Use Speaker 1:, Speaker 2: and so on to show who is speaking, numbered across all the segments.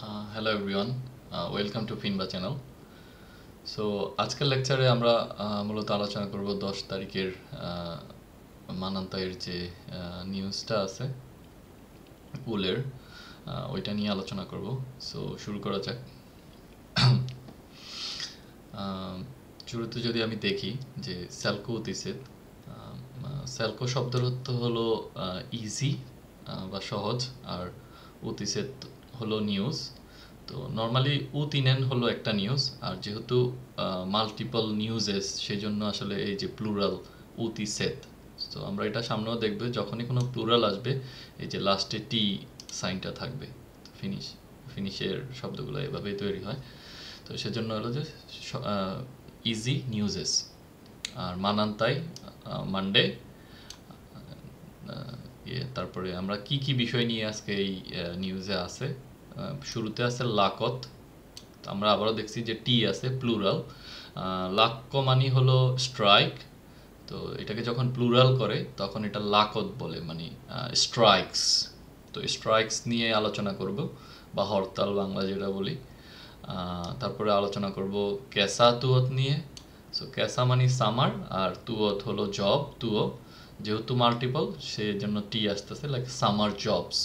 Speaker 1: Hello everyone, welcome to Finba channel. So আজকের লেকচারে আমরা মূলত আলোচনা করব 10 তারিখের মানান্তয়ের যে নিউজটা আছে উলের ওইটা নিয়ে আলোচনা করব। সো শুরু করা যাক। শুরুতে যদি আমি দেখি যে স্যালকো উতিসেত, স্যালকো শব্দের অর্থ হলো ইজি বা সহজ, আর উতিসেত হলো নিউজ। তো নর্মালি উতিনেন হলো একটা নিউজ, আর যেহেতু মাল্টিপল নিউজেস সেই জন্য আসলে এই যে প্লুরাল উতিসেত। তো আমরা এটা সামনেও দেখবে যখনই কোনো প্লুরাল আসবে এই যে লাস্টে টি সাইনটা থাকবে। ফিনিশের শব্দগুলো এভাবেই তৈরি হয়। তো সেজন্য হলো যে ইজি নিউজেস, আর মানান্তাই মানডে। তারপরে আমরা কি কি বিষয় নিয়ে আজকে এই নিউজে আছে। শুরুতে আছে লাকত। আমরা আবারও দেখছি যে টি আছে প্লুরাল। লাক্য মানি হলো স্ট্রাইক, তো এটাকে যখন প্লুরাল করে তখন এটা লাকত বলে, মানে স্ট্রাইকস। তো স্ট্রাইকস নিয়ে আলোচনা করব, বা হরতাল বাংলা যেটা বলি। তারপরে আলোচনা করব ক্যাসা তুয়ত নিয়ে। সো ক্যাসা মানি সামার, আর তুয়ত হলো জব। তুয়ো যেহেতু মাল্টিপল সেই জন্য টি আসতেছে, লাইক সামার জবস।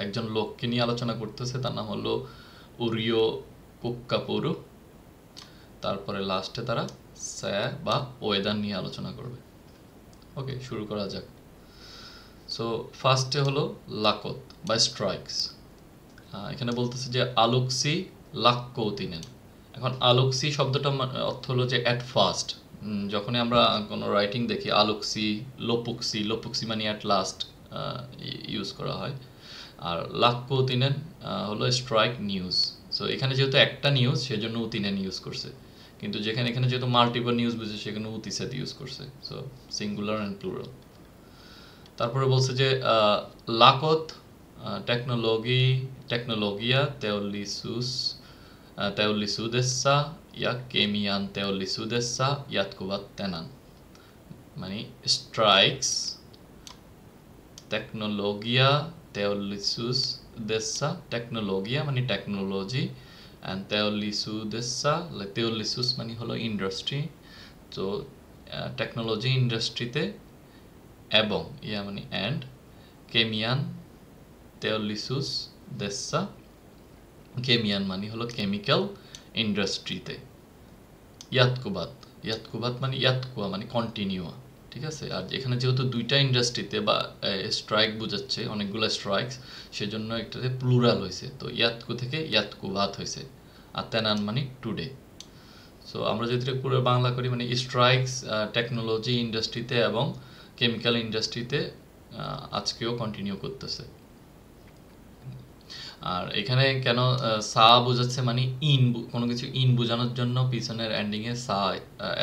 Speaker 1: একজন লোককে নিয়ে আলোচনা করতেছে, তার নাম হলো উরিও কুক্কাপুরু। তারপরে লাস্টে তারা স্যা বা ওয়েদার নিয়ে আলোচনা করবে। ওকে, শুরু করা যাক। সো ফার্স্টে হলো লাকত বা স্ট্রাইকস। এখানে বলতেছে যে আলোকসি লাক্কৌতিনেন। এখন আলোকসি শব্দটা অর্থ হলো যে অ্যাট ফার্স্ট। যখনই আমরা কোনো রাইটিং দেখি আলোকসি, লোপুক্সি, লোপুক্সি মানে অ্যাট লাস্ট ইউজ করা হয়। আর লাক্কৌতিনেন হলো স্ট্রাইক নিউজ। সো এখানে যেহেতু একটা নিউজ সেজন্য উতিনেন ইউজ করছে, কিন্তু এখানে যেহেতু মাল্টিপল নিউজ বুঝে সেখানে উতিসেত ইউজ করছে। So singular and plural. তারপরে বলছে যে লাকত টেকনোলগিয়া teollisuudessa ja kemian teollisuudessa jatkuvat tänään. মানে স্ট্রাইকস টেকনোলগিয়া teollisuudessa, টেকনোলগিয়া মানে টেকনোলজি, অ্যান্ড teollisuudessa teollisuus মানে হলো ইন্ডাস্ট্রি। তো টেকনোলজি ইন্ডাস্ট্রিতে, এবং ইয়া মানে অ্যান্ড, কেমিয়ান তেওলিসুস দেশা, কেমিয়ান মানে হলো কেমিক্যাল ইন্ডাস্ট্রিতে। ইয়াতকুবাত, ইয়াতকুবাত মানে ইয়াতকুয়া মানে কন্টিনিউয়া, ঠিক আছে। আর এখানে যেহেতু দুইটা ইন্ডাস্ট্রিতে বা স্ট্রাইক বোঝাচ্ছে, অনেকগুলো স্ট্রাইকস, সেজন্য একটাতে প্লুরাল হয়েছে। তো ইয়াতকু থেকে ইয়াতকুবাত হয়েছে, আর তেনান মানে টুডে। সো আমরা যদি পুরো বাংলা করি মানে স্ট্রাইকস টেকনোলজি ইন্ডাস্ট্রিতে এবং কেমিক্যাল ইন্ডাস্ট্রিতে আজকেও কন্টিনিউ করতেছে। আর এখানে কেন সা বোঝাচ্ছে, মানে ইন, কোনো কিছু ইন বোঝানোর জন্য পিছনের এন্ডিংয়ে সা,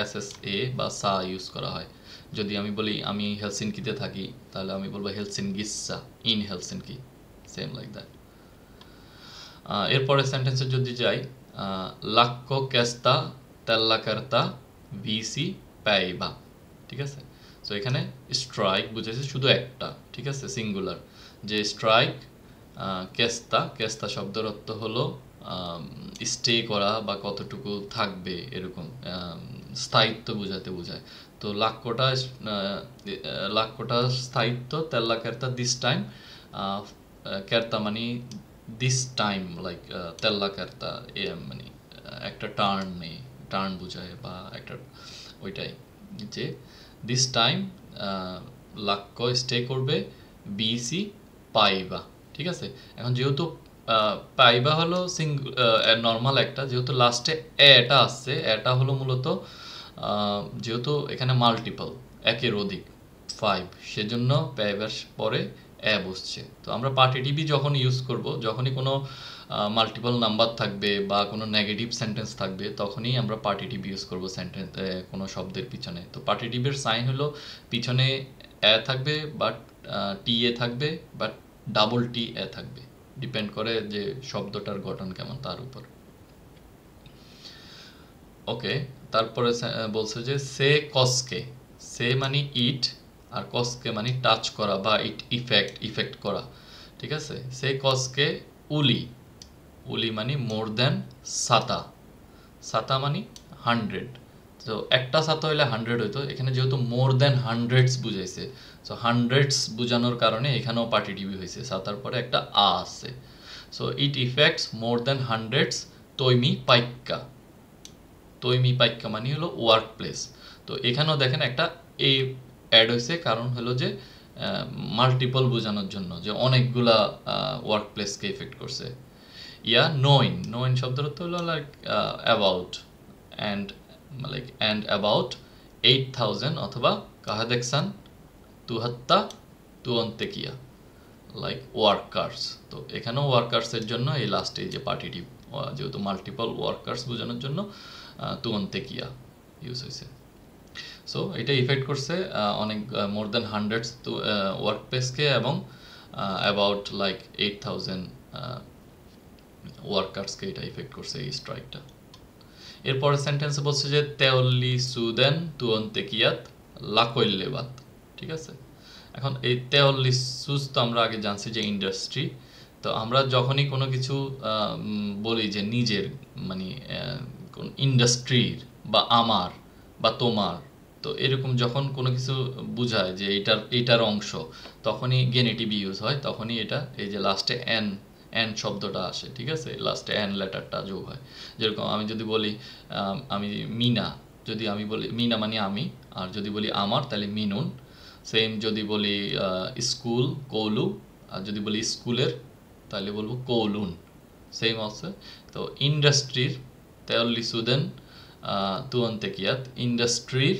Speaker 1: এসএসএ বা সা ইউজ করা হয়। যদি আমি বলি আমি হেলসিনকিতে থাকি, তাহলে আমি বলবো হেলসিনগিসা, in Helsinki, same like that. এরপরে সেন্টেন্সে যদি যাই, লাক্কো ক্যাস্তা তেল্লাকার্তা ভিসি প্যাইবা, ঠিক আছে। সো এখানে স্ট্রাইক বুঝেছে শুধু একটা, ঠিক আছে, সিঙ্গুলার। যে স্ট্রাইক কেস্তা, কেস্তা শব্দের অর্থ হলো স্টে করা বা কতটুকু থাকবে এরকম, স্থায়িত্ব বোঝায়। তো লাক্কোটা স্থায়িত্ব, তেল্লা কেরতা দিস টাইম, কেরতা মানে দিস টাইম, লাইক তেল্লা কেরতা মানে একটা টার্ন বোঝায়, বা একটা ওইটাই যে দিস টাইম লাক্ক স্টে করবে, বিসি পাইবা, ঠিক আছে। এখন যেহেতু পাইবা হলো নর্মাল একটা, যেহেতু লাস্টে এটা আসছে, এটা হলো মূলত যেহেতু এখানে মাল্টিপল, একের অধিক, 5, সেজন্য পাইবার পরে বসছে। তো আমরা পার্টিটিভি যখন ইউজ করব, যখনই কোনো মাল্টিপল নাম্বার থাকবে বা কোনো নেগেটিভ সেন্টেন্স থাকবে, তখনই আমরা পার্টিটিভ ইউজ করব সেন্টেন্স, কোনো শব্দের পিছনে। তো পার্টিটিভের সাইন হলো পিছনে থাকবে, বাট টি এ থাকবে, বাট ডাবল টি এ থাকবে, ডিপেন্ড করে যে শব্দটার গঠন কেমন তার উপর। ওকে, তারপরে বলছে যে সে কসকে, সে মানে ইট, আর কসকে মানে টাচ করা বা ইফেক্ট করা, ঠিক আছে। সে কসকে উলি, উলি মানে মোর দেন সাতা, সাতা মানে 100, তো একটা সাতা হইলে 100 হইতো, এখানে যেহেতু মোর দেন হান্ড্রেডস বুঝাইছে, সো হান্ড্রেডস বুঝানোর কারণে এখানেও পার্টিটিভি হয়েছে, সাতার পরে একটা আ আছে। So it effects more then hundreds তৈমি পাইক্কা, তৈমি পাইক্কা মানে হলো ওয়ার্ক প্লেস। তো এখানেও দেখেন একটা এ অ্যাড হয়েছে, কারণ হলো যে মাল্টিপল বোঝানোর জন্য, যে অনেকগুলা ওয়ার্ক প্লেসকে ইফেক্ট করছে। ইয়া নোইন, নোইন শব্দের অর্থ হলো like about, and like and about 8000 অথবা কাহা দেখসান তুহাত্তা তুয়ন্তেকিয়া, লাইক ওয়ার্কার্স। তো এখানেও ওয়ার্কার্সের জন্য এই লাস্টে যে পার্টিটিভ, যেহেতু মাল্টিপল ওয়ার্কার্স বোঝানোর জন্য তুয়ন্তেকিয়া ইউজ হয়েছে। সো এটা ইফেক্ট করছে অনেক মোর দেন হান্ড্রেডস ওয়ার্ক প্লেসকে, এবং অ্যাবাউট লাইক 8000 ওয়ার্কার্সকে এটা ইফেক্ট করছে এই স্ট্রাইকটা। এরপরে সেন্টেন্সে বলছে যে তেওল্লি সুদেন তুয়ন্তেকিয়াত লাকৈল্লেবাত, ঠিক আছে। এখন এই তেওল্লি সুজ তো আমরা আগে জানছি যে ইন্ডাস্ট্রি। তো আমরা যখনই কোনো কিছু বলি যে নিজের মানে কোন ইন্ডাস্ট্রির বা আমার বা তোমার, তো এরকম যখন কোনো কিছু বোঝায় যে এইটার অংশ, তখনই গেনেটিভ ইউজ হয়, তখনই এটা এই যে লাস্টে এন এন শব্দটা আসে, ঠিক আছে, লাস্টে এন লেটারটা যোগ হয়। যেরকম আমি যদি বলি আমি মিনা, যদি আমি বলি মিনা মানে আমি, আর যদি বলি আমার তাহলে মিনুন। সেম যদি বলি স্কুল কৌলু, আর যদি বলি স্কুলের তাহলে বলবো কৌলুন, সেম আছে। তো ইন্ডাস্ট্রির তেওল্লি সুদেন তুয়ন্তেকিয়াত, ইন্ডাস্ট্রির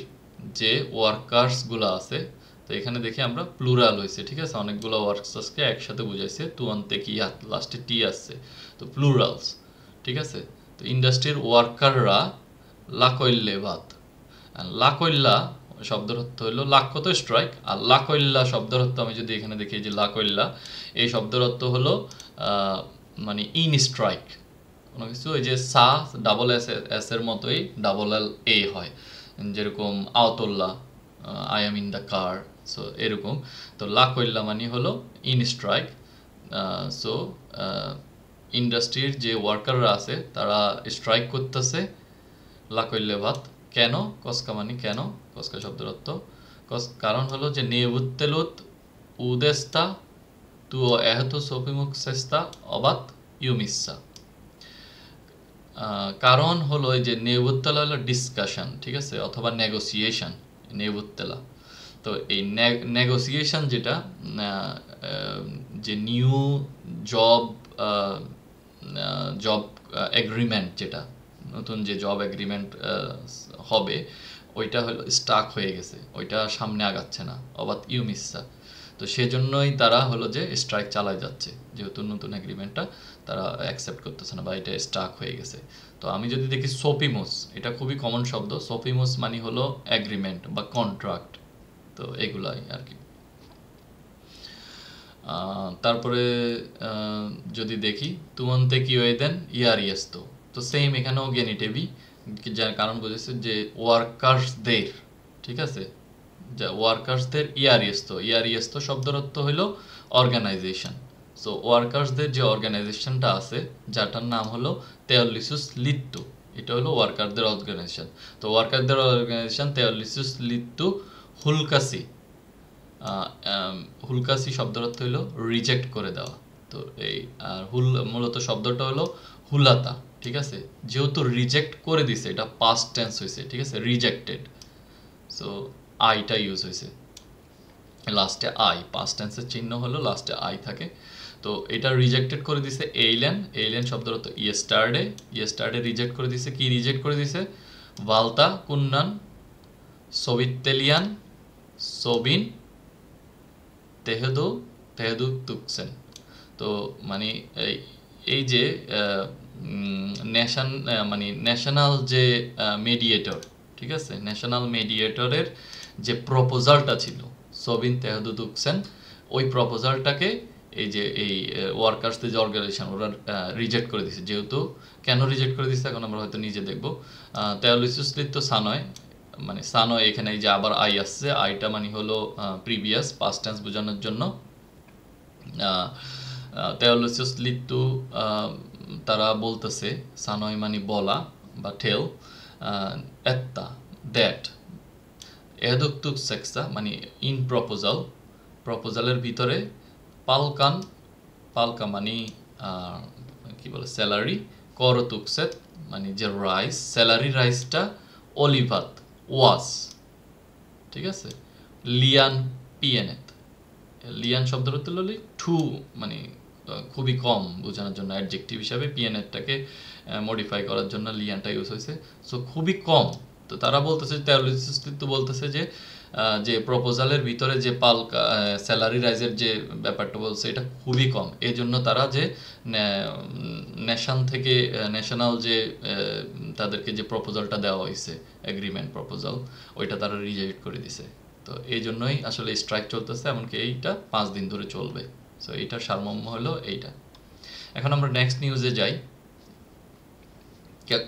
Speaker 1: যে ওয়ার্কার্সগুলো আছে, তো এখানে দেখি আমরা প্লুরাল হয়েছে, ঠিক আছে, অনেকগুলো ওয়ার্কার্সকে একসাথে বুঝাইছে, তুয়ন্তেকিয়াত লাস্টে টি আসছে, তো প্লুরালস, ঠিক আছে। তো ইন্ডাস্ট্রির ওয়ার্কাররা লাকৈল্লেবাত, লাকৈল্লা শব্দের অর্থ হলো লাক্ষ্য তো স্ট্রাইক, আর লাকৈল্লা শব্দের অর্থ আমি যদি এখানে দেখি যে লাকৈল্লা, এই শব্দের অর্থ হলো মানে ইন স্ট্রাইক কোনো কিছু, এই যে সা ডাবল এস এর মতোই ডাবল এল এ হয়, যেরকম আওতোল্লা I am in the car, so এরকম। তো লাকৈল্লা মানে হলো ইন স্ট্রাইক। সো ইন্ডাস্ট্রির যে ওয়ার্কাররা আছে তারা স্ট্রাইক করতেছে লাকৈল্লেভাত, কেন, কসকা মানে কেন, কসকা শব্দের অর্থ কারণ হলো যে নেউত্তেলুত উদেস্তা তুও এহতু সোপিমুখ সেস্তা অবাত ইউমিসা। কারণ হলো যে নেউত্তেলা হলো ডিসকাশন, ঠিক আছে, অথবা নেগোসিয়েশন, নেউত্তেলা। তো এই নেগোসিয়েশন যেটা যে নিউ জব জব এগ্রিমেন্ট, যেটা নতুন যে জব এগ্রিমেন্ট হবে, ওইটা হলো স্টাক হয়ে গেছে, ওইটা সামনে আগাচ্ছে না, অবাত ইউমিসা। তো সেজন্যই তারা হলো যে স্ট্রাইক চালায় যাচ্ছে, যেহেতু নতুন এগ্রিমেন্টটা তারা অ্যাকসেপ্ট করতেছে না বা এটা স্টাক হয়ে গেছে। তো আমি যদি দেখি সোপিমোস, এটা খুবই কমন শব্দ, সোপিমোস মানে হলো এগ্রিমেন্ট বা কন্ট্রাক্ট, তো এগুলাই আর কি। তারপরে যদি দেখি তুমন্তে কি হয়ে দেন ইয়ার ইয়েস্তো, তো সেম এখানেও গেনিটেভি, যার কারণ বুঝেছে যে ওয়ার্কার্সদের, ঠিক আছে, যা ওয়ার্কার্সদের ইয়ার ইয়েস্তো শব্দের অর্থ হলো অর্গানাইজেশন। সো ওয়ার্কার্সদের যে অর্গানাইজেশনটা আছে, যাটার নাম হলো তেওল্লিসুস লিত্তু, এটা হলো ওয়ার্কারদের অর্গানাইজেশন। তো ওয়ার্কারদের অর্গানাইজেশন তেওল্লিসুস লিত্তু হুলকাসি, হুলকাসি শব্দের অর্থ হলো রিজেক্ট করে দেওয়া। তো এই আর হুল মূলত শব্দটা হলো হুলাতা, ঠিক আছে, যেহেতু রিজেক্ট করে দিছে, এটা পাস্ট টেন্স হয়েছে, ঠিক আছে, রিজেক্টেড, সো আইটা ইউজ হয়েছে, লাস্টে আই, পাস্ট টেন্সের চিহ্ন হলো লাস্টে আই থাকে। তো এটা রিজেক্টেড করে দিছে এইলেন, এইলেন শব্দের অর্থ ইয়েস্টারডে, ইয়েস্টারডে রিজেক্ট করে দিছে, কি রিজেক্ট করে দিছে, ভালতা কুন্নান সোভিতেলিয়ান সোবিন তেহেদু তেহেদু তুকসেন। তো মানে এই যে মানে ন্যাশনাল যে মেডিয়েটর, ঠিক আছে, ন্যাশনাল মেডিয়েটরের যে প্রপোজালটা ছিল সোবিন তেহেদু তুকসেন, ওই প্রপোজালটাকে এই যে এই ওয়ার্কার্সদের যে অর্গানাইজেশন ওরা রিজেক্ট করে দিছে। যেহেতু কেন রিজেক্ট করে দিচ্ছে এখন আমরা হয়তো নিজে দেখবো। তেওলিসুসলিত সানয়, মানে সানয় এখানে এই যে আবার আই আসছে, আইটা মানে হলো প্রিভিয়াস পাস্ট টেন্স বোঝানোর জন্য। তেওলুসিয়াস লিটু তারা বলতেছে সানয় মানে বলা বা টেল এত্তা দ্যাট এদুকতুক সেক্সা মানে ইন প্রপোজালের ভিতরে পালকা মানে কি বলে স্যালারি করতুকসেত মানে যে রাইস স্যালারি রাইসটা অলিভাত ওয়াস ঠিক আছে লিয়ান পিএনেত লিয়ান শব্দের অর্থ হলো টু মানে খুবই কম বোঝানোর জন্য অ্যাডজেক্টিভ হিসাবে পিএনেটটাকে মডিফাই করার জন্য লিয়ানটা ইউজ হয়েছে সো খুবই কম তো তারা বলতেছে তেওলুসিয়াস লিটু বলতেছে যে প্রপোজালের ভিতরে যে পালকা স্যালারি রাইজের যে ব্যাপারটা বলছে এটা খুবই কম এই জন্য তারা যে ন্যাশনাল যে তাদেরকে যে প্রপোজালটা দেওয়া হয়েছে এগ্রিমেন্ট প্রপোজাল ওইটা তারা রিজেক্ট করে দিছে তো এই জন্যই আসলে স্ট্রাইক চলতেছে এমনকি এইটা 5 দিন ধরে চলবে সো এইটার সারমর্ম হলো এইটা এখন আমরা নেক্সট নিউজে যাই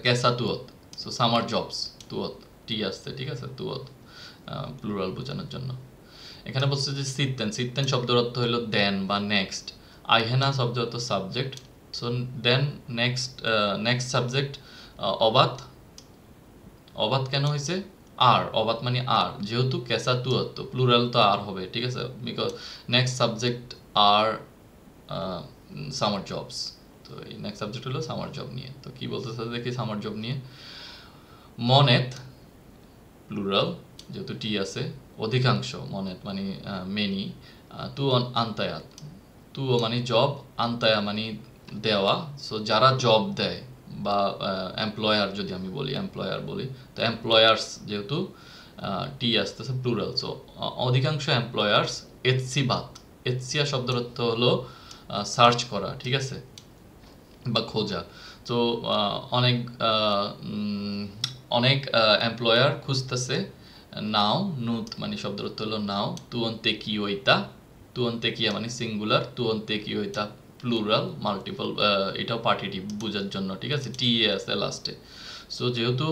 Speaker 1: কেসা তুয়ত সো সামার জবস তুয়ত টি আসছে ঠিক আছে তুয়ত প্লুরাল বোঝানোর জন্য এখানে বলছে যে সিত্তেন শব্দের অর্থ হলো দেন বা নেক্সট আইহেনা শব্দের অর্থ subject so then next subject অবাত কেন হয়েছে আর অবাত মানে আর যেহেতু কেসা তুয়ত তো প্লুরাল তো আর হবে ঠিক আছে বিকজ নেক্সট সাবজেক্ট আর সামার জবস তো এই নেক্সট সাবজেক্ট হলো সামার জব নিয়ে তো কি বলতেছে দেখি সামার জব নিয়ে মনেত প্লুরাল যেহেতু টি আছে অধিকাংশ মনেত মানে মেনি তু আন্তায়াত তু মানে জব আন্তায়া মানে দেওয়া সো যারা জব দেয় বা এমপ্লয়ার যদি আমি বলি এমপ্লয়ার বলি তো এমপ্লয়ার্স যেহেতু টি আসতেছে প্লুরাল সো অধিকাংশ এমপ্লয়ার্স এৎসিয়া শব্দের অর্থ হলো সার্চ করা ঠিক আছে বা খোঁজা তো অনেক এমপ্লয়ার খুঁজতেছে নাও নুত মানে শব্দের অর্থ হলো নাও তুয়ন্তেকিয়া মানে সিঙ্গুলার তুয়ন্তেকিওইতা প্লুরাল মাল্টিপল এটাও পার্টিটিভ বোঝার জন্য ঠিক আছে টি আছে লাস্টে সো যেহেতু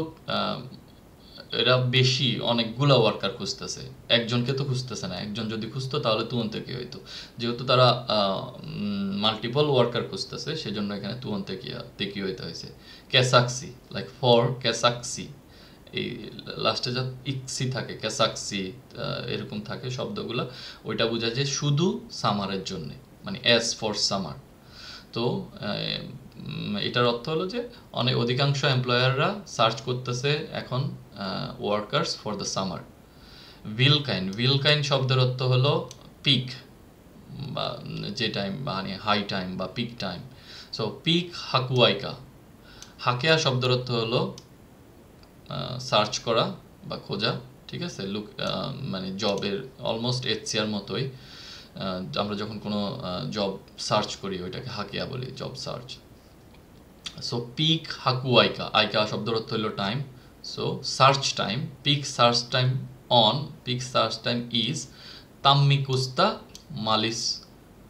Speaker 1: এরা বেশি অনেকগুলা ওয়ার্কার খুঁজতেছে একজনকে তো খুঁজতেছে না একজন যদি খুঁজতো তাহলে তুয়ন্তেকি হইতো যেহেতু তারা মাল্টিপল ওয়ার্কার খুঁজতেছে সেজন্য এখানে তুয়ন্তেকি হইতে হয়েছে ক্যাসাক্সি লাইক ফর ক্যাসাক্সি এই লাস্টে যা ইক্সি থাকে ক্যাসাক্সি এরকম থাকে শব্দগুলো ওইটা বোঝা যায় শুধু সামারের জন্য মানে এস ফর সামার তো এটার অর্থ হলো যে অধিকাংশ এমপ্লয়াররা সার্চ করতেছে এখন ওয়ার্কার্স ফর দ্য সামার ভিলকাইন শব্দের অর্থ হলো পিক বা যে টাইম মানে হাই টাইম বা পিক টাইম সো পিক হাকেয়া শব্দের অর্থ হলো সার্চ করা বা খোঁজা ঠিক আছে মানে জবের অলমোস্ট এচসিআর মতোই আমরা যখন কোনো জব সার্চ করি ওইটাকে হাকিয়া বলি জব সার্চ সো পিক আইকা শব্দের অর্থ হলো time so search time pick search time is তাম্মিকুস্তা মালিস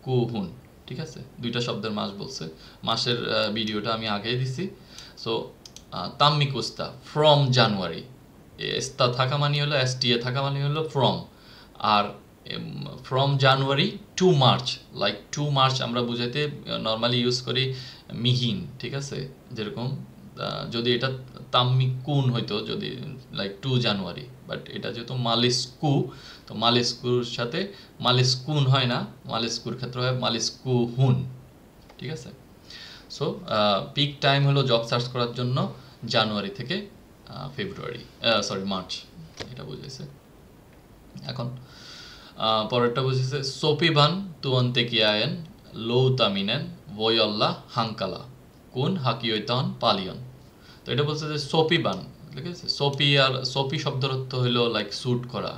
Speaker 1: কুহুন ঠিক আছে দুইটা শব্দের মাস বলছে মাসের ভিডিওটা আমি আগেই দিছি সো তাম্মিকুস্তা ফ্রম জানুয়ারি এস্তা থাকা মানে হলো এসটিএ থাকা মানে হলো ফ্রম আর from January to March like to March আমরা বুঝাইতে নর্মালি ইউজ করি মিহিন ঠিক আছে যেরকম যদি এটা তাম্মিকুন হইতো যদি লাইক 2 জানুয়ারি বাট এটা যেহেতু মালিসকু তো মালিস্কুর সাথে মালিস্কুন হয় না মালিস্কুর ক্ষেত্রে হয় মালিস্কুহুন ঠিক আছে সো পিক টাইম হলো জব সার্চ করার জন্য জানুয়ারি থেকে মার্চ এটা বুঝেছে এখন পরেরটা বুঝেছে সোপিবান তুয়ন্তেকিয়ায়েন লৌতামিনেন বয়ল্লা হাঙ্কালা কোন হাকিয়তান পালিয়ন তো এটা বলছে যে সোপিবান ঠিক আছে সোপি শব্দের অর্থ হলো লাইক স্যুট করা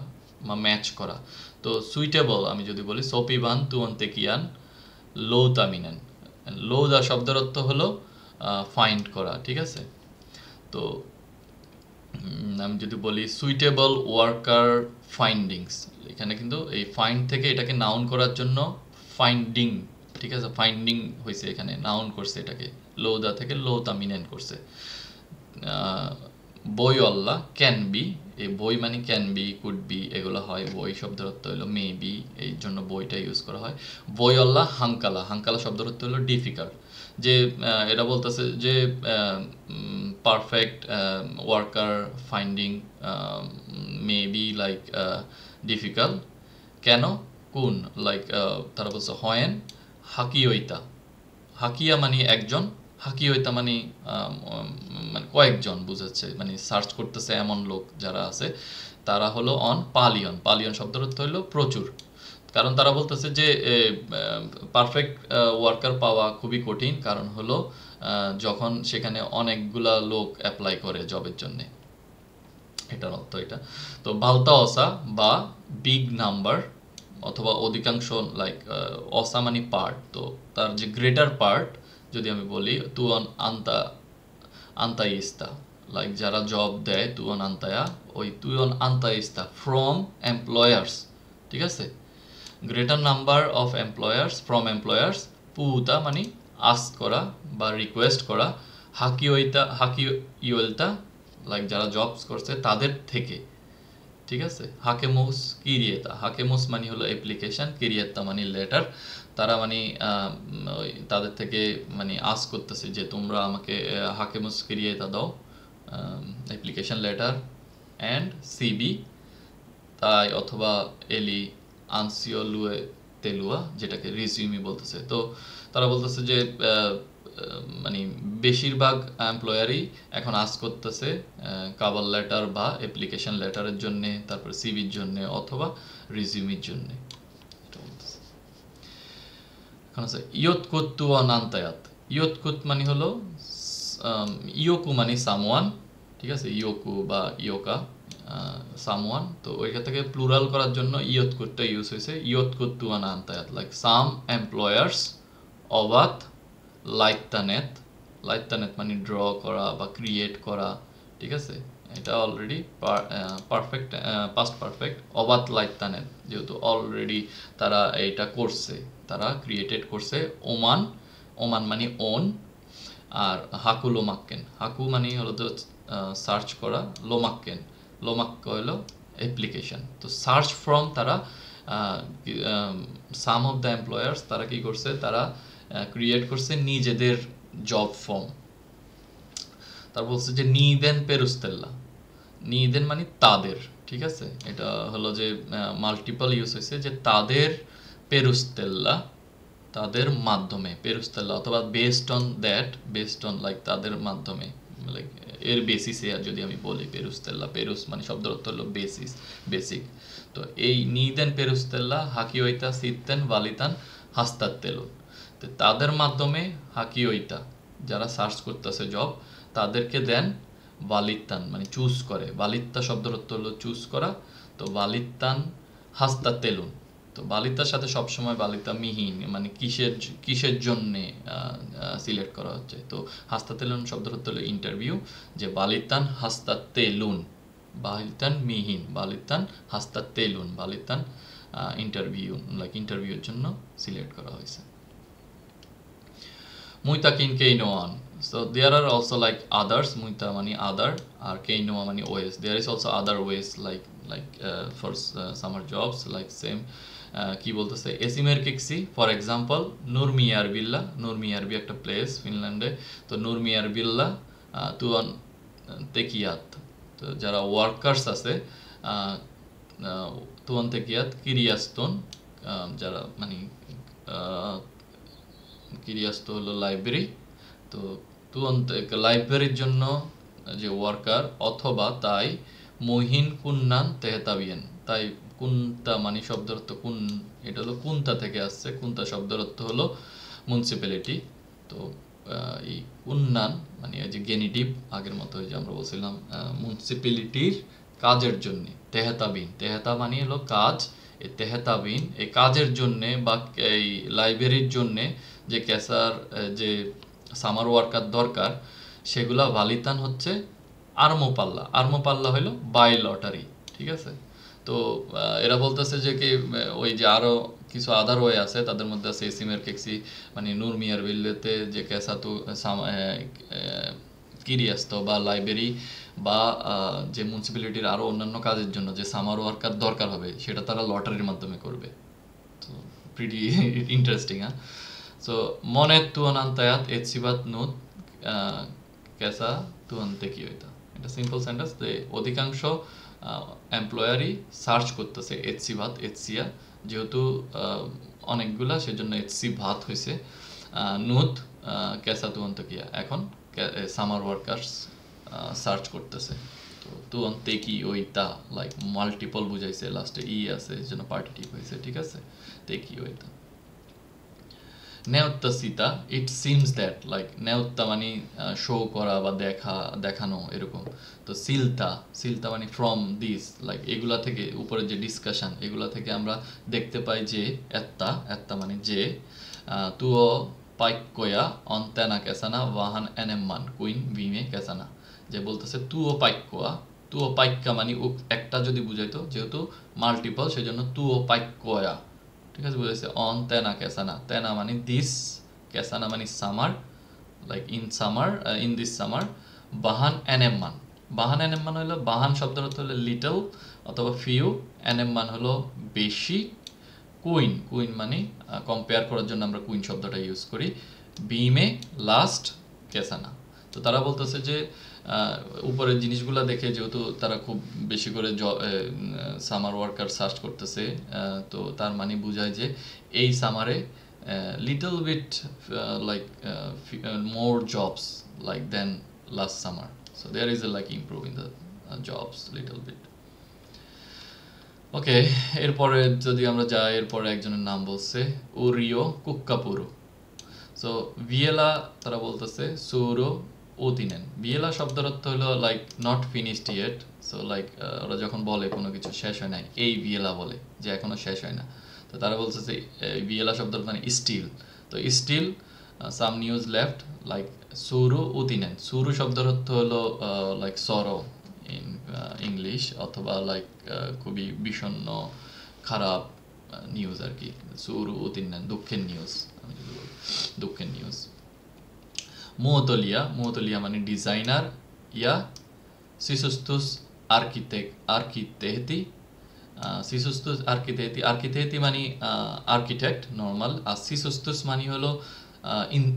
Speaker 1: বা ম্যাচ করা তো সুইটেবল আমি যদি বলি সোপিবান তুয়ন্তেকিয়ান লৌতামিনেন লৌদা শব্দের অর্থ হলো ফাইন্ড করা ঠিক আছে তো আমি যদি বলি সুইটেবল ওয়ার্কার ফাইন্ডিংস এখানে কিন্তু এই ফাইন্ড থেকে এটাকে নাউন করার জন্য ফাইন্ডিং ঠিক আছে ফাইন্ডিং হয়েছে এখানে নাউন করছে এটাকে লৌদা থেকে লৌতামিনেন করছে বইওয়াল্লা ক্যান বি, এই বই মানে ক্যান বি, কুড বি এগুলো হয়। বই শব্দের অর্থ হলো মে বি, এই জন্য বইটা ইউজ করা হয়। বইওয়াল্লা হাঙ্কালা, হাঙ্কালা শব্দের অর্থ হলো ডিফিকাল্ট। যে এটা বলতেছে যে perfect worker finding may be like difficult. কেন? কোন, লাইক তারা বলছে হয়েন হাকিয়ইতা, হাকিয়া মানে একজন, হাকিয়ইতা মানে মানে কয়েকজন বুঝাচ্ছে, মানে সার্চ করতেছে এমন লোক যারা আছে তারা হলো অন পালিয়ন, পালিয়ন শব্দের অর্থ হলো প্রচুর। কারণ তারা বলতেছে যে পারফেক্ট ওয়ার্কার পাওয়া খুবই কঠিন, কারণ হলো যখন সেখানে অনেকগুলা লোক অ্যাপ্লাই করে জবের জন্যে, এটার অর্থ এটা। তো বালতা অসা বা বিগ নাম্বার অথবা অধিকাংশ, লাইক অসা মানে পার্ট, তো তার যে গ্রেটার পার্ট যদি আমি বলি তুয়ন আন্তা আন্তাইস্তা, লাইক যারা জব দেয় তুয়ন আন্তায়া, ওই তুয়ন আন্তাইস্তা ফ্রম এমপ্লয়ার্স, ঠিক আছে। Greater number of employers from employers, পুতা মানে আস্ক করা বা রিকোয়েস্ট করা, হাকিওয়েলতা লাইক যারা জবস করছে তাদের থেকে, ঠিক আছে। হাকেমুস কিরিয়েতা, হাকেমুস মানে হলো অ্যাপ্লিকেশন, কিরিয়েতা মানে লেটার। তারা মানে তাদের থেকে মানে আস করতেছে যে তোমরা আমাকে হাকেমুস কিরিয়েতা দাও, অ্যাপ্লিকেশন লেটার অ্যান্ড সিবি, তাই অথবা এলি আনসিও লুয়ে তেলুয়া, যেটাকে রিজিউমি বলতেছে। তো তারা বলতেছে যে মানে বেশিরভাগ এমপ্লয়ারই এখন আস করতেছে কাভার লেটার বা অ্যাপ্লিকেশন লেটারের জন্য, তারপর সিভির জন্য অথবা রিজিউমির জন্য। এখন আছে ইয়তকুত তুয়ান আন্তায়াত, ইয়তকুত মানে হলো ইয়োকু মানে সামওয়ান, ঠিক আছে, ইয়োকু বা ইয়োকা সামওয়ান। তো ওইখান থেকে প্লুরাল করার জন্য ইয়তকুতটা ইউজ হয়েছে, ইয়তকুত তুয়ান আন্তায়াত, লাইক সাম এমপ্লয়ার্স অবাত লাইতানেত, লাইতানেত মানে ড্র করা বা ক্রিয়েট করা, ঠিক আছে। এটা অলরেডি পারফেক্ট, পাস্ট পারফেক্ট। অবাত লাইতানেত যেহেতু অলরেডি তারা এইটা করছে, তারা ক্রিয়েটেড করছে। ওমান, ওমান মানে ওন। আর হাকু লোমাক্কেন, হাকু মানে হলো তো সার্চ করা, লোমাক্কেন, লোমাক্ক হলো অ্যাপ্লিকেশন। তো সার্চ ফ্রম, তারা সাম অফ দ্য এমপ্লয়ার্স তারা কি করছে, তারা ক্রিয়েট করছে নিজেদের জব ফর্ম। তার বলছে যে নিদেন পেরুস্তেল্লা, নিদেন মানে তাদের, ঠিক আছে। এটা হলো যে মাল্টিপল ইউজ হয়েছে, যে তাদের পেরুস্তেল্লা, তাদের মাধ্যমে, পেরুস্তেল্লা অথবা based on that, based on like তাদের মাধ্যমে, লাইক এর বেসিসে যদি আমি বলি পেরুস্তেল্লা, পেরুস মানে শব্দ অর্থ হলো বেসিস, বেসিক। তো এই নিদেন পেরুস্তেল্লা হাকিওইতা সিত্তেন ভালিতান হাস্তাত তেলুন, তো তাদের মাধ্যমে হাকিওইতা যারা সার্চ করতেছে জব তাদেরকে দেন ভালিত্তান মানে চুজ করে, ভালিত্তা শব্দের অর্থ হলো চুজ করা। তো ভালিত্তান হাস্তা তেলুন, তো বালিতার সাথে সবসময় বালিতা মিহিন মানে কিসের জন্যে সিলেক্ট করা হচ্ছে। তো হাস্তা তেলুন শব্দের অর্থ হলো ইন্টারভিউ, যে বালিতান হাস্তা তেলুন, বালিতান মিহিন, বালিতান হাস্তা তেলুন, বালিতান ইন্টারভিউ, লাইক ইন্টারভিউর জন্য সিলেক্ট করা হয়েছে। মুইতা কিন কেইনোয়ান, so there are also like others, muita mani other, or keinoa mani ways. There is also other ways like for summer jobs like same কি বলতেছে এসিমের Qixi, for example নুরমিয়ার Billah, নুরমিয়ার B একটা place ফিনল্যান্ডে। তো নুরমিয়ার বিল্লা তুয়ান তেকিয়াত, তো যারা workers আছে তুয়ান তেকিয়াত কিরিয়াস্তন, যারা মানে কিরিয়াস্ত হলো লাইব্রেরি। তো তুয়ন্ত লাইব্রেরির জন্য যে ওয়ার্কার, অথবা তাই মহিন কুন্নান তেহতাবিয়েন, তাই কুন্তা মানে শব্দের অর্থ কুন, এটা হলো কুন্তা থেকে আসছে, কুন্তা শব্দের অর্থ হলো মিউনিসিপ্যালিটি। তো এই কুন্নান মানে যে গেনিটিভ আগের মতো যে আমরা বলছিলাম মিউনিসিপ্যালিটির কাজের জন্য, তেহতাবিন, তেহতা মানে হলো কাজ, এই তেহতাবিন এই কাজের জন্যে বা এই লাইব্রেরির জন্যে যে ক্যাসার যে সামার ওয়ার্কার দরকার, সেগুলা ভালিতান হচ্ছে আর্মোপাল্লা, আর্মোপাল্লা হলো বাই লটারি, ঠিক আছে। তো এরা বলতেছে যে কি ওই যে আরো কিছু আদার ওয়ে আছে, তাদের মধ্যে আছে এসিমের কেক্সি মানে নুরমিয়ার বিল্লেতে যে ক্যাসাতু কিরিয়াস্ত বা লাইব্রেরি বা যে মিউনিসিপ্যালিটির আরও অন্যান্য কাজের জন্য যে সামার ওয়ার্কার দরকার হবে সেটা তারা লটারির মাধ্যমে করবে। তো pretty interesting. So monet tuon antajat etsivät nyt kesä työntekijöitä. এটা সিম্পল সেন্টেন্স যে অধিকাংশ এমপ্লয়ারই সার্চ করতেছে এটসিভাত এটসিয়া, যেহেতু অনেকগুলা সেজন্য এটসি ভাত হয়েছে। নুত কেসা তুয়ন্তেকিয়া, এখন সামার ওয়ার্কার্স সার্চ করতেছে। তো তুয়ন্তেকি ওইটা লাইক মাল্টিপল বুঝাইছে, লাস্টে ই আছে এজন্য পার্টিটিভ হয়েছে, ঠিক আছে। তেকি ওইটা নেওত্তা সীতা, ইট সিমস দ্যাট লাইক নেওত্তা মানে শো করা বা দেখানো এরকম। তো সিলতা, সিলতা মানে ফ্রম দিস, লাইক এগুলা থেকে উপরে যে ডিসকাশন এগুলা থেকে আমরা দেখতে পাই যে এত্তা, এত্তা মানে যে, তুও পাইকয়া অন্তেনা কেসানা ওয়াহান এনেম্মান কুইন ভিমে কেসানা, যে বলতেছে তুও পাইকয়া, তুও পাইক্কা মানে একটা যদি বুঝাইতো, যেহেতু মাল্টিপল সেজন্য তুও পাইকয়া, ঠিক আছে, বুঝাইছে। অন তেনা কেসানা, তেনা মানে দিস, কেসানা মানে summer, like in summer, in this summer. বাহান এনেম্মান, বাহান এনেম্মান হলো, বাহান শব্দের অর্থ হলো লিটল অথবা ফিউ, এনেম্মান হলো বেশি। কুইন, কুইন মানে কম্পেয়ার করার জন্য আমরা কুইন শব্দটা ইউজ করি। বিমে লাস্ট কেসানা। তো তারা বলতেছে যে উপরের জিনিসগুলো দেখে যেহেতু তারা খুব বেশি করে সামার ওয়ার্কার সার্চ করতেছে, তো তার মানে বোঝায় যে এই সামারে little bit like more jobs like than last summer, so there is a like improve in the jobs little bit. Okay, এরপরে যদি আমরা যাই, এরপরে একজনের নাম বলছে ওরিও কুক্কাপুরু। সো ভিয়েলা তারা বলতেছে সৌরো ওতিনেন। ভিয়েলা শব্দের অর্থ হলো like not finished yet. So like ওরা যখন বলে কোনো কিছু শেষ হয় নাই, এই ভিয়েলা বলে যে এখনো শেষ হয় না। তো তারা বলতেছে ভিয়েলা শব্দের মানে স্টিল। তো স্টিল সাম নিউজ লেফট লাইক সৌরো ওতিনেন। সৌরো শব্দের অর্থ হলো লাইক সরো ইন ইংলিশ, অথবা লাইক খুবই বিষণ্ণ খারাপ নিউজ আর কি। সৌরো ওতিনেন দুঃখের নিউজ, আমি যদি বলি দুঃখের নিউজ। মুওতলিয়া, মুওতলিয়া মানে ডিজাইনার। ইয়া সিসুস্তুস আর্কিটেহতি, সিসুস্তুস আর্কিটেহতি, আর্কিটেহতি মানে আর্কিটেক্ট নর্মাল, আর সিসুস্তুস মানে হলো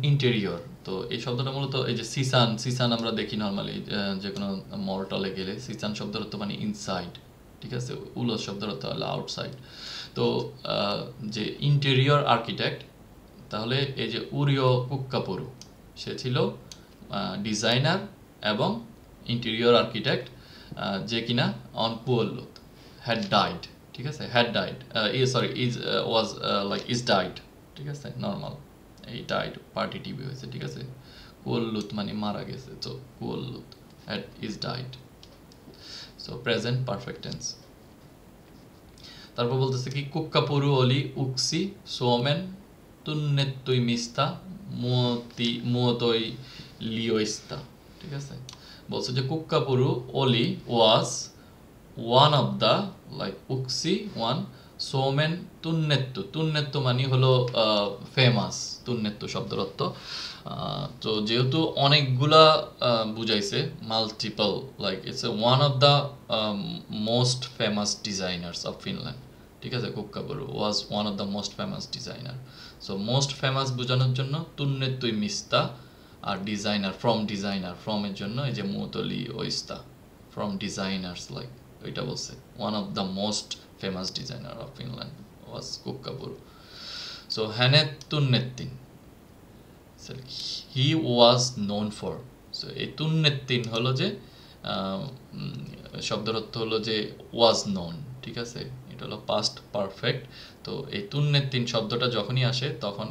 Speaker 1: ইন্টেরিয়র। তো এই শব্দটা মূলত এই যে সিসান, সিসান আমরা দেখি নর্মালি যে কোনো মল টলে গেলে, সিসান শব্দের অর্থ মানে ইনসাইড, ঠিক আছে। উলস শব্দের অর্থ হলো আউটসাইড। তো যে ইন্টেরিয়র আর্কিটেক্ট, তাহলে এই যে উরিও কুক্কাপুরু, সে ছিল ডিজাইনার এবং ইন্টেরিয়র আর্কিটেক্ট, যে কিনা অন কুয়োল্লুত হ্যাড ডাইড, ঠিক আছে। Had died, sorry is was like is died, ঠিক আছে, নর্মাল এই ডাইড পার্টি টিভি হয়েছে, ঠিক আছে। কুয়োল্লুত মানে মারা গেছে, তো কুয়োল্লুত had is died. So present perfect tense. তারপর বলতেছে কি কুক্কাপুরু অলি উক্সি সোমেন তুন্নেতুই মিস্তা মুয়তই লিওইস্তা, ঠিক আছে। বলছে যে কুক্কাপুরু অলি was one of the like উক্সি ওয়ান, সোমেন তুন্নেত্তু, তুন্নেত্তু মানে হলো ফেমাস, তুন্নেত্তু শব্দের অর্থ। তো যেহেতু অনেকগুলা বুঝাইছে, multiple, like it's a one of the most famous designers of Finland, ঠিক আছে। কুক্কাপুরু was one of the most famous designer. So most famous বোঝানোর জন্য তুন্নেতুই মিস্তা, আর ডিজাইনার ফ্রম, ডিজাইনার ফ্রমের জন্য এই যে মুতলি ওইস্তা, ফ্রম ডিজাইনার্স, লাইক ওইটা বলছে one of the most famous designer of Finland was কুক্কাপুরু। সো হ্যানেত তুন্নেত্তিন, he was known for. So এই তুন্নেত্তিন হলো যে শব্দের অর্থ হলো যে ওয়াজ নোন, ঠিক আছে। এটা হলো পাস্ট পারফেক্ট। তো এই তুন্নেত্তিন শব্দটা যখনই আসে তখন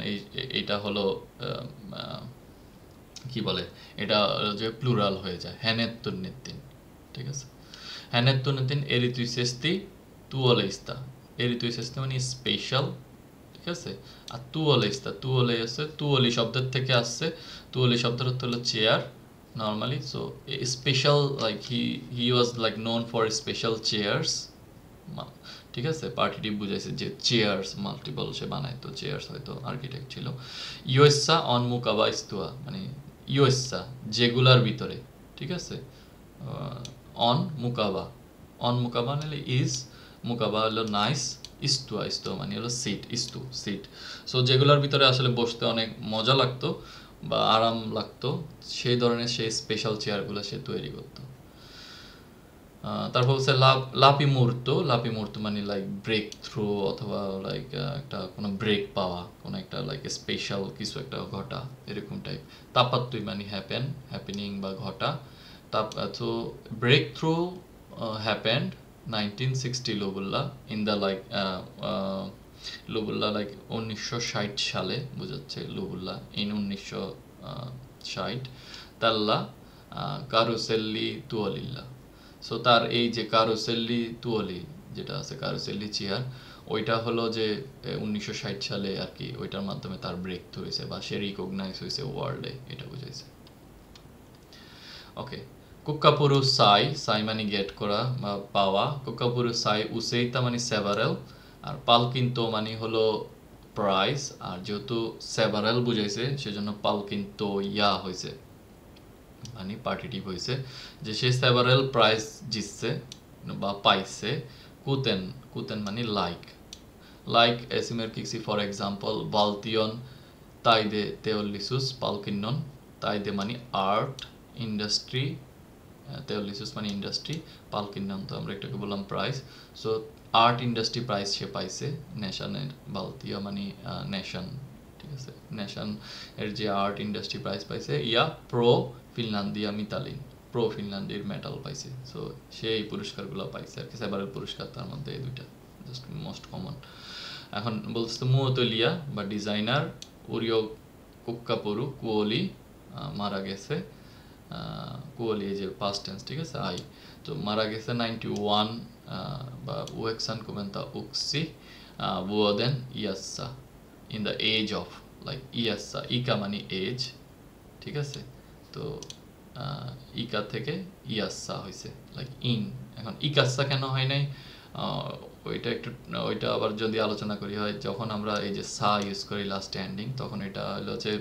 Speaker 1: এইটা হলো কি বলে, এটা যে প্লুরাল হয়ে যায়, হ্যানেত তুন্নেত্তিন, ঠিক আছে। হ্যানেত তুন্নেত্তিন এরিতুইসেস্তি তুওলেইস্তা, এরিতুইসেস্তি মানে স্পেশাল, ঠিক আছে। আর তুওলেইস্তা, তুওলে আছে, তুওলি শব্দের থেকে আসছে, তুওলি শব্দের অর্থ হলো chair normally. So special like he was like known for special chairs, ঠিক আছে। পার্টিটিভ বুঝাইছে যে চেয়ার্স মাল্টিপল সে বানাইতো, চেয়ার্স হয়তো আর্কিটেক্ট ছিল। ইয়োসা অন মুকাবা ইস্তুয়া মানে ইয়োসা যেগুলার ভিতরে, ঠিক আছে অন মুকাবা নিলে ইজ মুকাবা হলো নাইস ইস্তু মানে হলো সিট সিট সো যেগুলোর ভিতরে আসলে বসতে অনেক মজা লাগতো বা আরাম লাগতো সেই ধরনের সেই স্পেশাল চেয়ারগুলো সে তৈরি করতো তারপর হচ্ছে লাপি মুহূর্ত মানে লাইক ব্রেক থ্রু অথবা লাইক একটা কোনো ব্রেক পাওয়া কোনো একটা লাইক স্পেশাল কিছু একটা ঘটা এরকম টাইপ তাপাত্তুই মানে হ্যাপেনিং বা ঘটা তো ব্রেক থ্রু হ্যাপেন্ড 1960 লুবুল্লাহ ইন দ্য লাইক লুবুল্লাহ লাইক 1960 সালে বোঝাচ্ছে লুবুল্লাহ ইন 1960 তাল্লা কারুসেল্লি তুয়ালিল্লা সো তার এই যে কারুসেল্লি তুয়ালি যেটা আছে কারুসেল্লি চেয়ার ওইটা হলো যে 1960 সালে আর কি ওইটার মাধ্যমে তার ব্রেক থ্রু হয়েছে বা সে রিকগনাইজ হয়েছে ওয়ার্ল্ডে এটা বুঝাইছে ওকে কুক্কাপুরু সাই মানে গেট করা বা পাওয়া কুক্কাপুরু সাই উসেইতা মানে সেভারেল আর পালকিন্তো মানে হলো প্রাইস আর যেহেতু সেভারেল বুঝাইছে সেজন্য পালকিন্তো ইয়া হয়েছে মানে পার্টিটিভ হয়েছে যে সে সেভারেল প্রাইজ জিতছে বা পাইছে কুতেন মানে লাইক এসিমেরকিক্সি ফর এক্সাম্পল বালতিয়ন তাইদে তেওলিসুস পালকিন্নন তাইদে মানে আর্ট ইন্ডাস্ট্রি তেওলিসুস মানে ইন্ডাস্ট্রি পালকিন্নন তো আমরা একটাকে বললাম prize so art industry prize সে পাইছে নেশনের বালতিয়া মানে নেশন ঠিক আছে নেশন এর যে আর্ট ইন্ডাস্ট্রি প্রাইজ পাইছে ইয়া প্রো ফিনল্যান্ডিয়া মিতালিন প্রো ফিনল্যান্ডের মেডাল পাইছে সো সে এই পুরস্কারগুলো পাইছে আর কি সেবারেল পুরস্কার তার মধ্যে এই দুইটা জাস্ট মোস্ট কমন এখন বলছে মুওতলিয়া বা ডিজাইনার উরিও কুক্কাপুরু কুওলি মারা গেছে কুওলি যে পাস্ট টেন্স ঠিক আছে আই তো মারা গেছে 91 বা উয়েকসান কোমেন্তা উক্সি বুয়াদেন ইয়াসা in the age of like ইয়াসা ইকা মানে এজ ঠিক আছে তো ইকা থেকে ইয়াসা হয়েছে লাইক ইন এখন ইকাসা কেন হয় নাই ওইটা আবার যদি আলোচনা করি হয় যখন আমরা এই যে সা ইউজ করি লাস্ট এন্ডিং তখন এটা হলো যে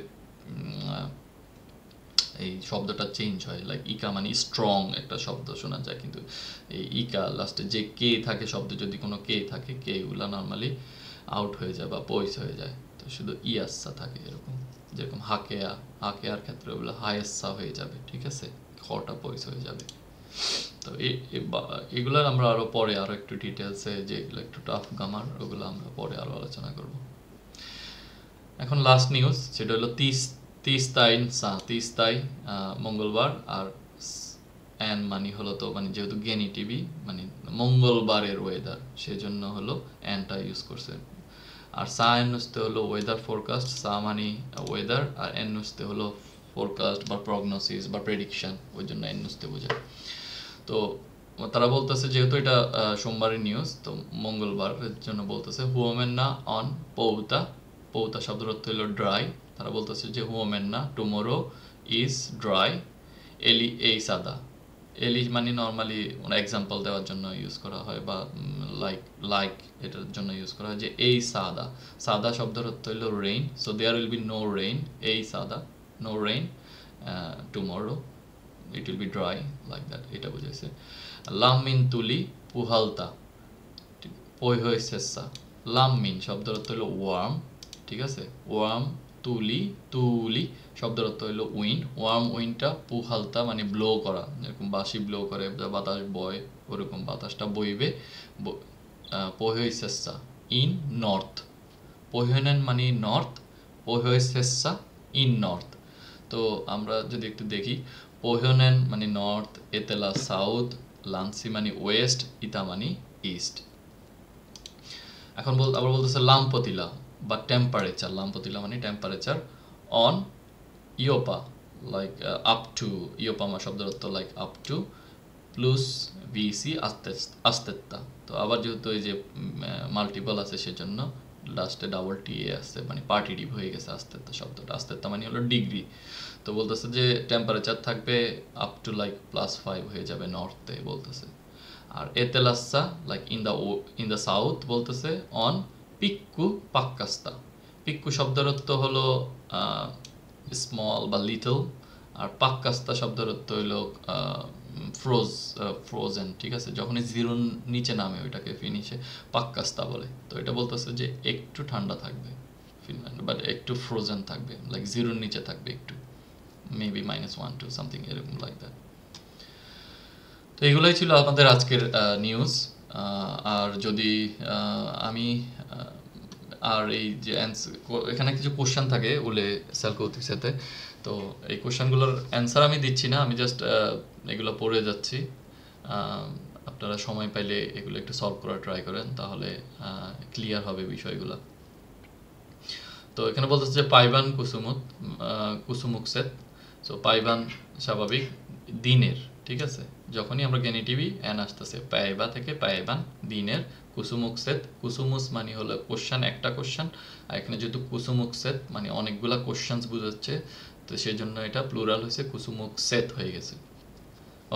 Speaker 1: এই শব্দটা চেঞ্জ হয় লাইক ইকা মানে স্ট্রং একটা শব্দ শোনা যায় কিন্তু এই ইকা লাস্টে যে কে থাকে শব্দ যদি কোনো কে থাকে কে গুলা নর্মালি আউট হয়ে যায় বা পয়স হয়ে যায় তো শুধু ইয়াসা থাকে এরকম যেরকম হাকেয়ার ক্ষেত্রে ওগুলো হায়েসা হয়ে যাবে ঠিক আছে খটা পয়স হয়ে যাবে তো এগুলার আমরা আরো পরে আরো একটু ডিটেলসে যেগুলো একটু টাফ গ্রামার ওগুলো আমরা পরে আরো আলোচনা করব এখন লাস্ট নিউজ সেটা হলো 30 মঙ্গলবার আর অ্যান মানে হলো তো মানে যেহেতু গেনি টিভি মানে মঙ্গলবারের ওয়েদার সেজন্য হলো অ্যানটা ইউজ করছে আর সা এনুসতে হলো ওয়েদার ফোরকাস্ট সা মানে ওয়েদার আর এনুসতে হলো ফোরকাস্ট বা প্রগনোসিস বা প্রেডিকশন ওই জন্য এনুসতে বোঝায় তো তারা বলতেছে যেহেতু এটা সোমবারের নিউজ তো মঙ্গলবারের জন্য বলতেছে হুওমেন্না অন পৌতা শব্দের অর্থ হলো ড্রাই তারা বলতেছে যে হুওমেন্না টুমোরো ইজ ড্রাই এলি এই সাদা এলি মানে নর্মালি এক্সাম্পল দেওয়ার জন্য ইউজ করা হয় বা লাইক এটার জন্য ইউজ করা হয় যে এই সাদা শব্দের অর্থ হলো rain so there will be no rain এই সাদা no rain tomorrow it will be dry like that এটা বুঝাইছে লামিন তুলি পুহালতা পই হয়েছে লামিন শব্দের অর্থ হলো ওয়ার্ম ঠিক আছে ওয়ার্ম তুলি শব্দের অর্থ হলো উইন্ড ওয়ার্ম উইন্ডটা পুহালতা মানে ব্লো করা যেরকম বাঁশি ব্লো করে বাতাস বয় ওরকম বাতাসটা বইবে পহৈসেসা ইন নর্থ পহৈনেন মানে নর্থ পহৈসেসা ইন নর্থ তো আমরা যদি একটু দেখি পহৈনেন মানে নর্থ এতেলা সাউথ লান্সি মানে ওয়েস্ট ইতা মানে ইস্ট এখন আবার বলতেছে লাম্পতিলা বা টেম্পারেচার লাম্পতিলা মানে টেম্পারেচার অন ইয়োপা লাইক আপ টু ইয়োপা শব্দের অর্থ লাইক আপ টু প্লুস ভিসি আস্তেত্তা তো আবার যেহেতু এই যে মাল্টিপল আছে সেজন্য লাস্টে ডাবল টি এ আছে মানে পার্টিটিভ হয়ে গেছে আস্তেত্তা শব্দটা আস্তেত্তা মানে হলো ডিগ্রি তো বলতেছে যে টেম্পারেচার থাকবে আপ টু লাইক +5 হয়ে যাবে নর্থে বলতেছে আর এতেলাসা লাইক ইন দ্য সাউথ বলতেছে অন পিক্কু পাক্কাস্তা পিক্কু শব্দের অর্থ হলো স্মল বা লিটল আর পাক্কাস্তা শব্দের অর্থ হইলো ফ্রোজেন, ঠিক আছে? যখনই জিরোর নিচে নামে ওইটাকে ফিনিশে পাক্কাস্তা বলে। তো এটা বলতেছে যে একটু ঠান্ডা থাকবে ফিনল্যান্ড, বাট একটু ফ্রোজেন থাকবে, লাইক জিরোর নিচে থাকবে একটু, মেবি -1 to সামথিং এরকম লাইক দ্যাট। তো এগুলোই ছিল আমাদের আজকের নিউজ। আর যদি আমি আর এই যে এখানে কিছু কোশ্চেন থাকে উলে স্যালকৌতির সাথে, তো এই কোশ্চেনগুলোর অ্যান্সার আমি দিচ্ছি না, আমি জাস্ট এগুলো পড়ে যাচ্ছি। আপনারা সময় পাইলে এগুলো একটু সলভ করার ট্রাই করেন, তাহলে ক্লিয়ার হবে বিষয়গুলো। তো এখানে বলতেছে যে পাইবান কুসুমুকসেত। সো পাইবান স্বাভাবিক দিনের, ঠিক আছে? যখনই আমরা গেনিটিভি এন আসতেছে পাইবা থেকে পাইবান দিনের, কুসুমুকসেত কুসুমুস মানে হলো কোশ্চেন, একটা কোশ্চেন, আর এখানে যেহেতু কুসুমুকসেত মানে অনেকগুলা কোশ্চেন্স বুঝাচ্ছে, তো সেই জন্য এটা প্লুরাল হয়েছে, কুসুমুকসেত হয়ে গেছে।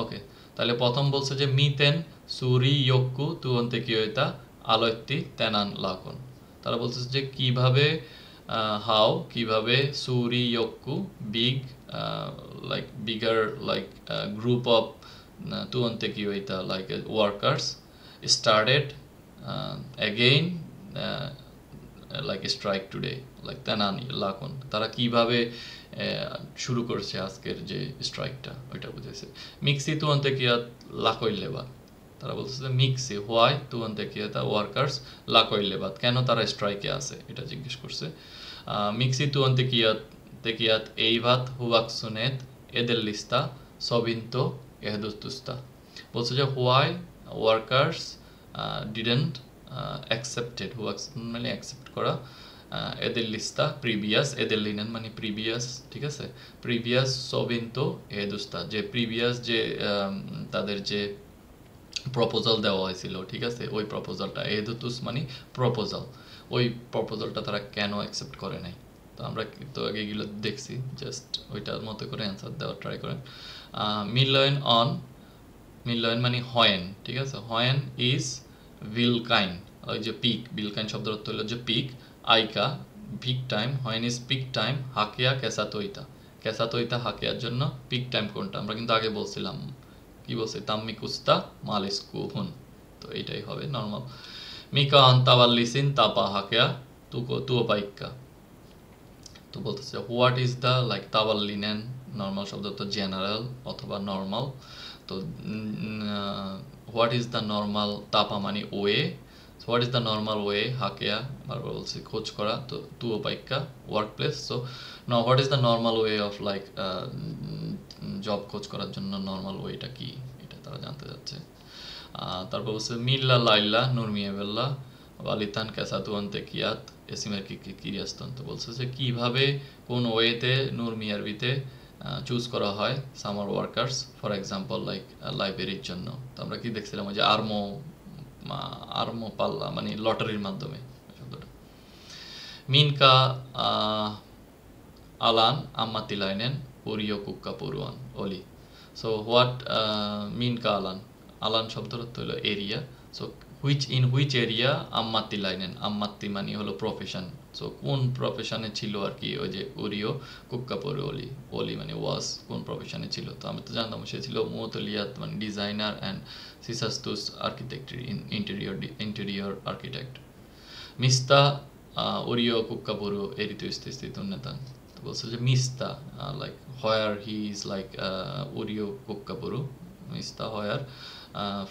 Speaker 1: ওকে, তাহলে প্রথম বলছে যে মিতেন সুরি ইয়ক্কু তুয়ন্তে কিয়তা আলয়ত্তি তেনান লাখন। তারা বলতেছে যে কিভাবে কিভাবে সুরি ইয়ক্কু big like bigger like group of tuonte kiyoita like workers started again like a strike today like তেনান লাখন। তারা কিভাবে শুরু করছে আজকের যে স্ট্রাইকটা, ওইটা বুঝেছে। Mixie তুয়ন্তে kyat লাকইলেবাদ। তারা বলতেছে যে মিক্সি হোয়াই তুয়ন্তে কিয়াতা ওয়ার্কার্স লাকইলেবাদ, কেন তারা স্ট্রাইকে আছে এটা জিজ্ঞেস করছে। মিক্সি তুয়ন্তে কিয়াত এই ভাত হুয়াকসুনেত এদেল্লিস্তা সবিন্ত এহদুস্তুস্তা। বলছে যে হোয়াই ওয়ার্কার্স ডিডেন্ট অ্যাকসেপ্টেড, মানে অ্যাকসেপ্ট করা, এদেল্লিস্তা প্রিভিয়াস, এদেল্লিনেন মানে প্রিভিয়াস, ঠিক আছে? প্রিভিয়াস সবিন্ত এহদুস্তা, যে প্রিভিয়াস যে তাদের যে প্রপোজাল দেওয়া হয়েছিল, ঠিক আছে? ওই প্রপোজালটা, এহদুতুস মানে প্রপোজাল, ওই প্রপোজালটা তারা কেন অ্যাকসেপ্ট করে নাই। তো আমরা তো আগে এগুলো দেখছি, জাস্ট ওইটার মতো করে অ্যান্সার দেওয়ার ট্রাই করেন। মিলয়ন মানে হয়েন, ঠিক আছে? হয়েন ইজ ভিলকাইন, ওই যে পিক, ভিলকাইন শব্দের অর্থ হলো যে পিক, আইকা peak time, when is peak time, হাকিয়া কেসাতইতা, কেসাতইতা হাকিয়ার জন্য পিক টাইম কোনটা? আমরা কিন্তু আগে বলছিলাম, কি বলছি? তাম্মি কুস্তা মালিস্কু হুন, তো এইটাই হবে নর্মাল। মিকা আন্তাওয়াল্লিসিন তাপা হাকিয়া তুও পাইক্কা। তো বলতেছে হোয়াট ইজ দ্য লাইক তাওয়াল্লিনেন, নর্মাল শব্দ তো জেনারেল অথবা নর্মাল, তো হোয়াট ইজ দ্য নর্মাল, তাপা মানে way, what is the normal way হাকেয়া, বারবার বলছি খোঁজ করা, তো তুও পাইক্কা work place. So what is the normal way of like job খোঁজ করার জন্য নর্মাল ওয়েটা কি, এটা তারা জানতে চাচ্ছে। তারপর বলছে মিল্লা লাইল্লা নুরমিয়েবেল্লা ওয়ালিতান ক্যাসাতুয়ান্তে কিয়াত এসিমের কিরিয়াস্তন। তো বলছে যে কীভাবে কোন ওয়েতে নূর মিয়ারবিতে চুজ করা হয় summer workers, for example like লাইব্রেরির জন্য। তো আমরা কি দেখছিলাম ওই যে আর্মো পাল্লা মানে লটারির মাধ্যমে শব্দটা। মিনকা আলান আম্মাতিলাইনেন ওরিও কুক্কা পড়ুয়ান অলি। সো হোয়াট মিনকা আলান, আলান শব্দের অর্থ হলো এরিয়া। সো হুইচ এরিয়া আম্মাত্তি লাইনেন, আম্মাত্তি মানে হলো প্রফেশন, সো কোন প্রফেশনে ছিল আর কি ওই যে ওরিও কুক্কাপুর অলি, অলি মানে ওয়াস, কোন প্রফেশনে ছিল। তো আমি তো জানতাম সে ছিল মুতলিয়াত মানে ডিজাইনার অ্যান্ড সিসাস্তুস আর্কিটেক্ট, ইন্টেরিয়র আর্কিটেক্ট। মিস্তা ওরিও কুক্কাপুরু এরিতু স্থিত নেতান। তো বলছে যে মিস্তা like where he is like ওরিও কুক্কাপুরু, মিস্তা হোয়ার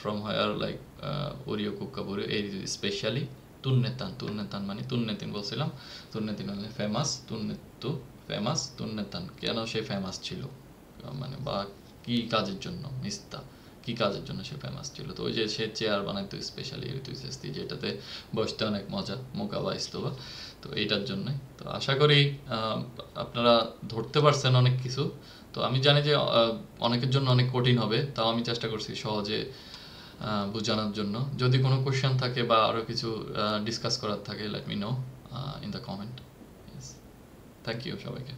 Speaker 1: from where like ওরিও কুক্কাপুরু এই স্পেশালি তুন্নেতান, তুন্নেতান মানে তুন্নেতিন বলছিলাম, তুন্নেতিন মানে ফেমাস, তুন্নেতু ফেমাস, তুন্নেতান কেন সে ফেমাস ছিল মানে বা কি কাজের জন্য, মিস্তা কি কাজের জন্য সে ফেমাস ছিল। তো ওই যে সে চেয়ার বানাইতো স্পেশালি ঋতুস্তি, যেটাতে বসতে অনেক মজা, মোকা বা ইস্তবা, তো এইটার জন্যই। তো আশা করি আপনারা ধরতে পারছেন অনেক কিছু। তো আমি জানি যে অনেকের জন্য অনেক কঠিন হবে, তাও আমি চেষ্টা করছি সহজে বোঝানোর জন্য। যদি কোনো কোয়েশ্চেন থাকে বা আরও কিছু ডিসকাস করার থাকে, let me know in the comment. Thank you সবাইকে।